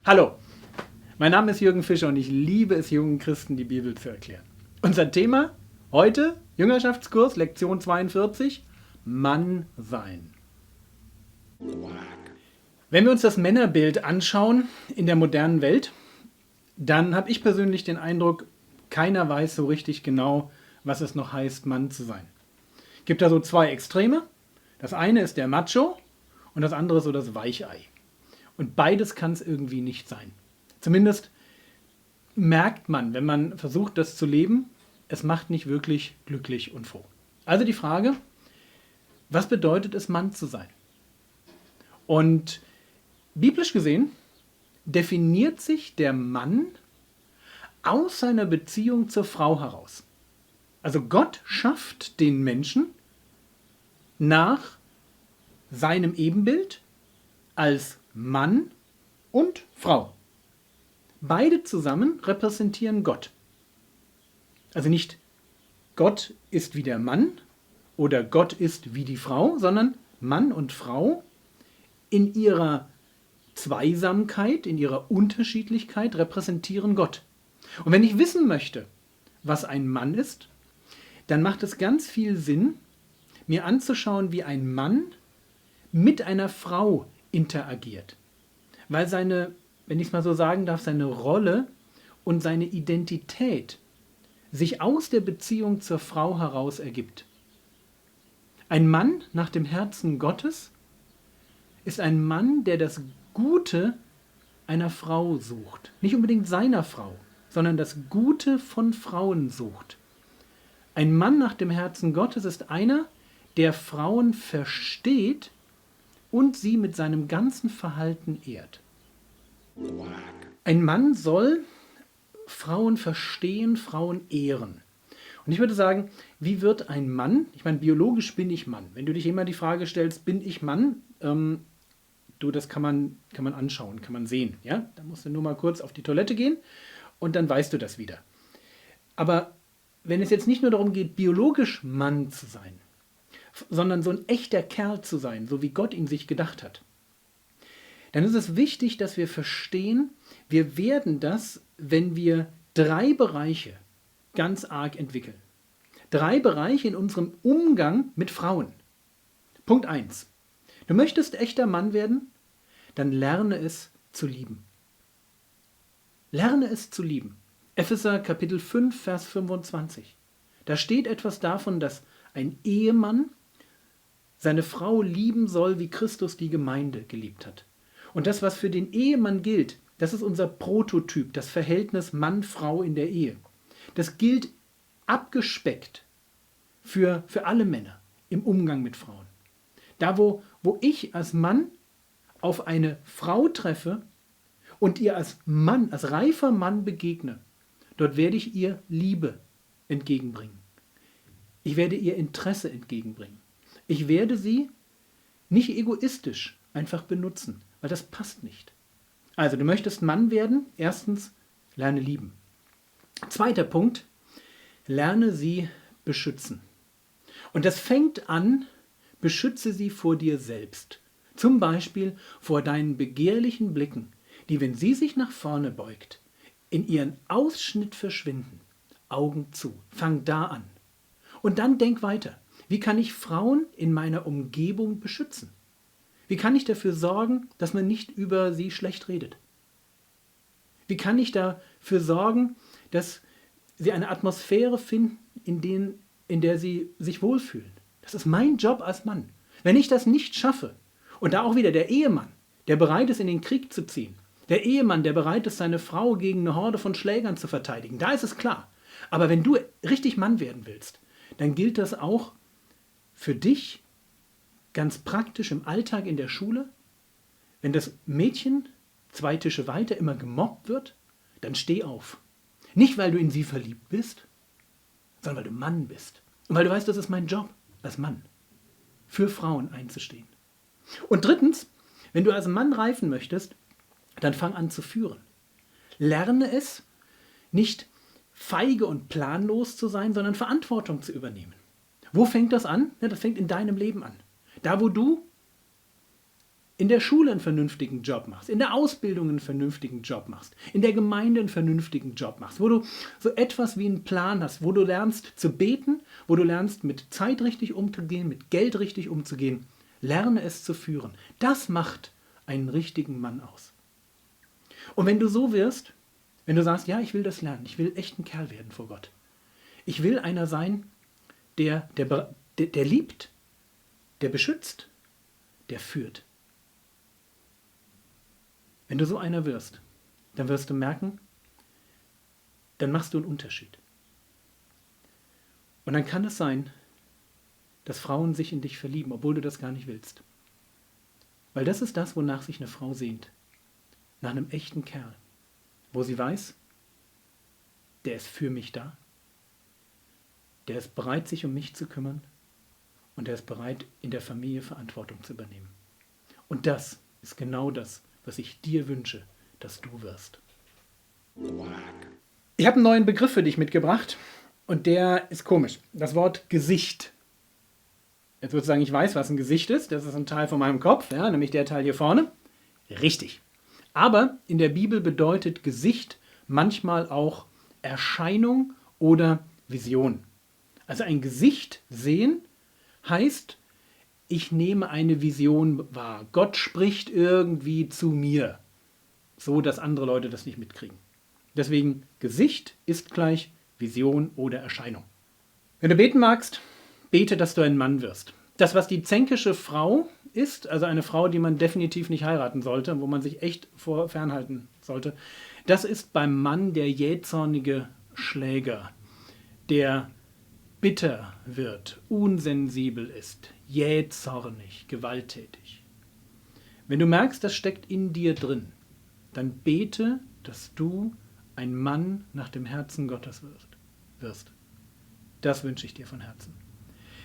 Hallo, mein Name ist Jürgen Fischer und ich liebe es, jungen Christen die Bibel zu erklären. Unser Thema heute, Jüngerschaftskurs, Lektion 42, Mann sein. Wenn wir uns das Männerbild anschauen in der modernen Welt, dann habe ich persönlich den Eindruck, keiner weiß so richtig genau, was es noch heißt, Mann zu sein. Es gibt da so zwei Extreme. Das eine ist der Macho und das andere so das Weichei. Und beides kann es irgendwie nicht sein. Zumindest merkt man, wenn man versucht, das zu leben, es macht nicht wirklich glücklich und froh. Also die Frage, was bedeutet es, Mann zu sein? Und biblisch gesehen definiert sich der Mann aus seiner Beziehung zur Frau heraus. Also Gott schafft den Menschen nach seinem Ebenbild als Mann und Frau. Beide zusammen repräsentieren Gott. Also nicht Gott ist wie der Mann oder Gott ist wie die Frau, sondern Mann und Frau in ihrer Zweisamkeit, in ihrer Unterschiedlichkeit repräsentieren Gott. Und wenn ich wissen möchte, was ein Mann ist, dann macht es ganz viel Sinn, mir anzuschauen, wie ein Mann mit einer Frau interagiert. Weil seine, wenn ich es mal so sagen darf, seine Rolle und seine Identität sich aus der Beziehung zur Frau heraus ergibt. Ein Mann nach dem Herzen Gottes ist ein Mann, der das Gute einer Frau sucht. Nicht unbedingt seiner Frau, sondern das Gute von Frauen sucht. Ein Mann nach dem Herzen Gottes ist einer, der Frauen versteht und sie mit seinem ganzen Verhalten ehrt. Ein Mann soll Frauen verstehen, Frauen ehren. Und ich würde sagen, wie wird ein Mann, ich meine, biologisch bin ich Mann. Wenn du dich immer die Frage stellst, bin ich Mann, das kann man anschauen, kann man sehen. Ja? Da musst du nur mal kurz auf die Toilette gehen und dann weißt du das wieder. Aber wenn es jetzt nicht nur darum geht, biologisch Mann zu sein, sondern so ein echter Kerl zu sein, so wie Gott ihn sich gedacht hat, dann ist es wichtig, dass wir verstehen, wir werden das, wenn wir 3 Bereiche ganz arg entwickeln. 3 Bereiche in unserem Umgang mit Frauen. Punkt 1. Du möchtest echter Mann werden? Dann lerne es zu lieben. Lerne es zu lieben. Epheser Kapitel 5, Vers 25. Da steht etwas davon, dass ein Ehemann seine Frau lieben soll, wie Christus die Gemeinde geliebt hat. Und das, was für den Ehemann gilt, das ist unser Prototyp, das Verhältnis Mann-Frau in der Ehe. Das gilt abgespeckt für alle Männer im Umgang mit Frauen. Da, wo ich als Mann auf eine Frau treffe und ihr als Mann, als reifer Mann begegne, dort werde ich ihr Liebe entgegenbringen. Ich werde ihr Interesse entgegenbringen. Ich werde sie nicht egoistisch einfach benutzen, weil das passt nicht. Also, du möchtest Mann werden. Erstens, lerne lieben. Zweiter Punkt, lerne sie beschützen. Und das fängt an, beschütze sie vor dir selbst. Zum Beispiel vor deinen begehrlichen Blicken, die, wenn sie sich nach vorne beugt, in ihren Ausschnitt verschwinden. Augen zu. Fang da an. Und dann denk weiter. Wie kann ich Frauen in meiner Umgebung beschützen? Wie kann ich dafür sorgen, dass man nicht über sie schlecht redet? Wie kann ich dafür sorgen, dass sie eine Atmosphäre finden, in der sie sich wohlfühlen? Das ist mein Job als Mann. Wenn ich das nicht schaffe, und da auch wieder der Ehemann, der bereit ist, in den Krieg zu ziehen, der Ehemann, der bereit ist, seine Frau gegen eine Horde von Schlägern zu verteidigen, da ist es klar. Aber wenn du richtig Mann werden willst, dann gilt das auch für dich ganz praktisch im Alltag in der Schule. Wenn das Mädchen 2 Tische weiter immer gemobbt wird, dann steh auf. Nicht, weil du in sie verliebt bist, sondern weil du Mann bist. Und weil du weißt, das ist mein Job als Mann, für Frauen einzustehen. Und drittens, wenn du als Mann reifen möchtest, dann fang an zu führen. Lerne es, nicht feige und planlos zu sein, sondern Verantwortung zu übernehmen. Wo fängt das an? Ja, das fängt in deinem Leben an. Da, wo du in der Schule einen vernünftigen Job machst, in der Ausbildung einen vernünftigen Job machst, in der Gemeinde einen vernünftigen Job machst, wo du so etwas wie einen Plan hast, wo du lernst zu beten, wo du lernst mit Zeit richtig umzugehen, mit Geld richtig umzugehen. Lerne es zu führen. Das macht einen richtigen Mann aus. Und wenn du so wirst, wenn du sagst, ja, ich will das lernen, ich will echt ein Kerl werden vor Gott. Ich will einer sein, der liebt, der beschützt, der führt. Wenn du so einer wirst, dann wirst du merken, dann machst du einen Unterschied. Und dann kann es sein, dass Frauen sich in dich verlieben, obwohl du das gar nicht willst. Weil das ist das, wonach sich eine Frau sehnt. Nach einem echten Kerl. Wo sie weiß, der ist für mich da. Der ist bereit, sich um mich zu kümmern. Und der ist bereit, in der Familie Verantwortung zu übernehmen. Und das ist genau das, was ich dir wünsche, dass du wirst. Ich habe einen neuen Begriff für dich mitgebracht und der ist komisch. Das Wort Gesicht. Jetzt würdest du sagen, ich weiß, was ein Gesicht ist. Das ist ein Teil von meinem Kopf, ja, nämlich der Teil hier vorne. Richtig. Aber in der Bibel bedeutet Gesicht manchmal auch Erscheinung oder Vision. Also ein Gesicht sehen heißt, ich nehme eine Vision wahr. Gott spricht irgendwie zu mir, so dass andere Leute das nicht mitkriegen. Deswegen Gesicht ist gleich Vision oder Erscheinung. Wenn du beten magst, bete, dass du ein Mann wirst. Das, was die zänkische Frau ist, also eine Frau, die man definitiv nicht heiraten sollte, wo man sich echt fernhalten sollte, das ist beim Mann der jähzornige Schläger, der bitter wird, unsensibel ist, jähzornig, gewalttätig. Wenn du merkst, das steckt in dir drin, dann bete, dass du ein Mann nach dem Herzen Gottes wirst. Das wünsche ich dir von Herzen.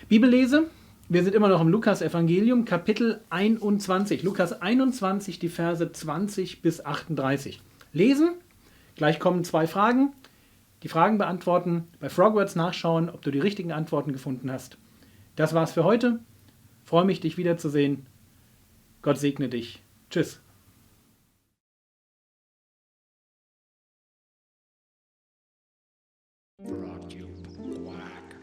Bibellese, wir sind immer noch im Lukas-Evangelium, Kapitel 21. Lukas 21, die Verse 20 bis 38. Lesen, gleich kommen 2 Fragen. Die Fragen beantworten, bei Frogwords nachschauen, ob du die richtigen Antworten gefunden hast. Das war's für heute. Freue mich, dich wiederzusehen. Gott segne dich. Tschüss. Brought you quack.